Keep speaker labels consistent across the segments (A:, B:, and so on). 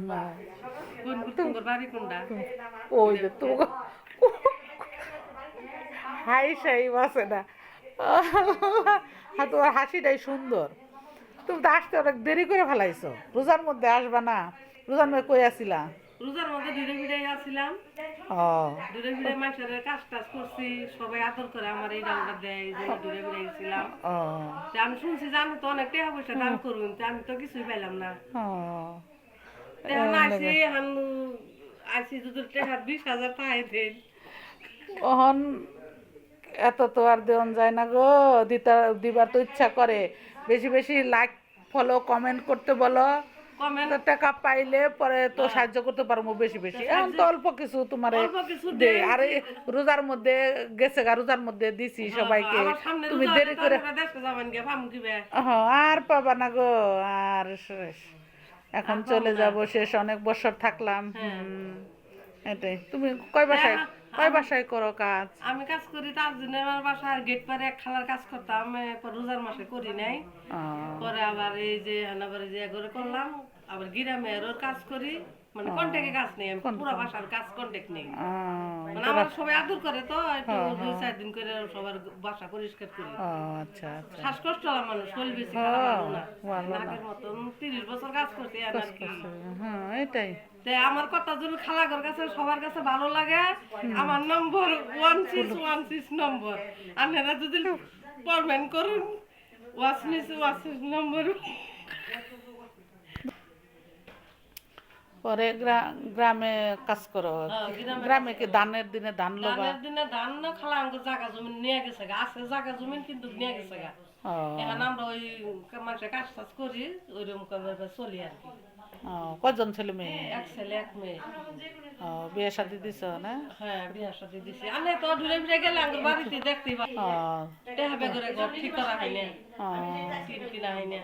A: না
B: তোমার বাড়ি কোনটা?
A: ওই যে তো হাই সাই আছে না তোমার হাসিটাই সুন্দর। তুমি তো আসতে অনেক দেরি করে ফেলাইছো, রোজার মধ্যে আসবা না? রোজার মধ্যে কই আসিলা?
B: রোজার মধ্যে দূরে ফিরে আসছিলাম,
A: ও
B: দূরে ফিরে মানুষের কাজ টাজ করছি, সবাই আদর করে আমার এই ডালটা দেয়, এই জন্য দূরে ফিরে গেছিলাম।
A: ও
B: আমি শুনছি যে আমি তো অনেক টাকা পয়সা দান করুন, আমি তো কিছুই পাইলাম না।
A: ও
B: এখন আইসি আইসি যদি টাকা 20,000 টাকা দেন।
A: ওহন এত তো আর দেওয়ান যায় না গো, দিবার তো ইচ্ছা করে। বেশি বেশি লাইক ফলো কমেন্ট করতে বলো,
B: কমেন্ট
A: তো টাকা পাইলে পরে তো সাহায্য করতে পারবো বেশি বেশি। এখন তো অল্প কিছু তোমারে
B: অল্প কিছু
A: দে,
B: দেই।
A: আর এই রোজার মধ্যে গেছে গা, রোজার মধ্যে দিছি সবাইকে,
B: আমার সামনে
A: তুমি
B: রোজা
A: দেরি
B: আছে,
A: করে
B: তারপরে দেশে যাবেন গে, পামু কিবে?
A: আর পাবা না গো, আর শেষ। এখন
B: আর পাবো
A: চলে
B: না।
A: যাব, শেষ, অনেক বছর থাকলাম।
B: হ্যাঁ।
A: এটাই। তুমি কয় বাসায় করো কাজ?
B: আমি কাজ করি তার জন্য আমার বাসার গেট পারে এক খালার কাজ করতাম, রোজার মাসে করি নাই। পরে আবার এই যে আবার যে করে করলাম, আবার গ্রামেরও কাজ করি, মানে কন্ট্যাক্টে কাজ নেই, আমি পুরো বাসার কাজ কন্ট্যাক্ট নেই। মানে আমার সবাই আদর করে তো, একটু 2-4 দিন করে সবার বাসা পরিষ্কার করি।
A: আচ্ছা আচ্ছা।
B: শ্বাসকষ্ট হলাম মানুষ, শরীর বেশি খারাপ হলো না, আগের মতন 30 বছর কাজ করতে আর কি।
A: হ্যাঁ এটাই।
B: তে আমার কথা যদি খালাগর কাছে সবার কাছে ভালো লাগে, আমার নম্বর 1616 নম্বর, আপনারা যদি পেমেন্ট করুন, ওয়াসমিস নম্বর।
A: পরে গ্রামে কাজ করো? গ্রামে কি ধানের দিনে ধান লোবা?
B: ধানের দিনে ধান না, খালা আঙ্গুর জায়গা জমি নিয়ে গেছে গা, আছে জায়গা জমি কিন্তু নিয়ে গেছে গা। এখন আমরা ওই মানুষের কাজ টাজ করি, ওইরকম করে চলি আর কি।
A: কজন ছেলে মেয়ে?
B: এক ছেলে এক মেয়ে।
A: বিয়ে শাদী দিছ না?
B: হ্যাঁ বিয়ে শাদী দিছি। আমি তো দূরে ফিরে গেলে আঙ্গুর বাড়িতে দেখতেই পাই, টেহা বেগরে ঘর ঠিক করা হয় না, টিন কিনা হয় না।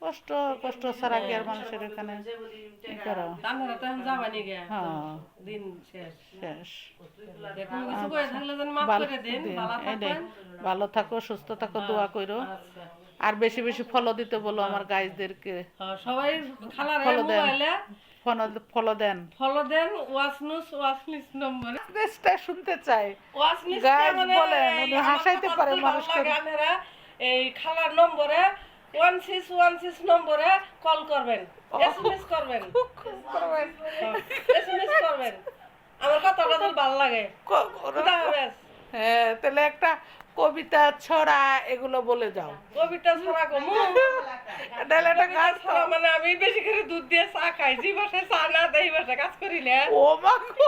A: কষ্ট কষ্ট ছাড়া কি আর মানুষের এখানে কি করো?
B: আমরা তো এখন যাবানি গে, দিন শেষ। দেখুন কিছু করে থাকলে যেন মাফ করে দেন, ভালো থাকবেন।
A: ভালো থাকো, সুস্থ থাকো, দোয়া করো। আর বেশি বেশি ফলো দিতে বলো আমার গাইজদেরকে।
B: সবাই খালারে মোবাইলে
A: ফলো দেন।
B: ওয়াসমিস নম্বরে
A: দেশটা শুনতে চাই।
B: ওয়াসমিস
A: গাইজ
B: মানে
A: বলেন, উনি হাসাইতে পারে মানুষকে।
B: আপনারা এই খালার নম্বরে 1616 নম্বরে কল করবেন, এসএমএস করবেন, এসএমএস করবেন। আমার কথাটা তো ভালো লাগে। খুদা হাফেজ।
A: হ্যাঁ, তাহলে একটা কবিতা, ছড়া এগুলো বলে যাও।
B: কবিতা ছড়া কমু,
A: তাহলে একটা গাছ
B: ছড়া মানে আমি বেশি করে দুধ দিয়ে চা খাই, যে বাসায় চা না দেয় বাসায় কাজ করিলে।
A: ও মা গো,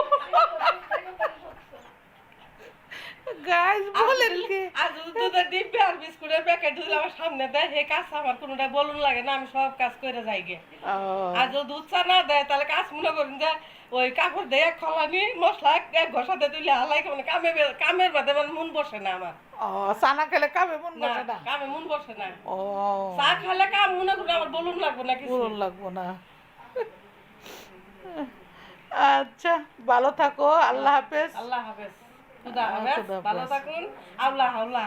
A: গাইজ বলেন কি?
B: আর যদি দুধের ডিব্বে আর বিস্কুটের প্যাকেট যদি আমার সামনে দেয়, হে কাজ আমার কোনোটা বলুন লাগে না, আমি সব কাজ করে যাই গে। আর যদি দুধ চা না দেয়, তাহলে কাজ মনে করেন যে ওই কাপড় দিয়ে খলানি মশলা এক ঘষাতে তুলে হালাই, মানে কামের বাদে মানে মন বসে না আমার।
A: চা না খেলে কামে মন বসে না?
B: কামে মন বসে না। চা খেলে কাম মনে করেন আমার বলুন লাগবো না, কিছু
A: বলুন লাগবো না। আচ্ছা, ভালো থাকো, আল্লাহ হাফেজ।
B: আল্লাহ হাফেজ, খুদা হাফেজ, ভালো থাকুন, আল্লাহ আল্লাহ।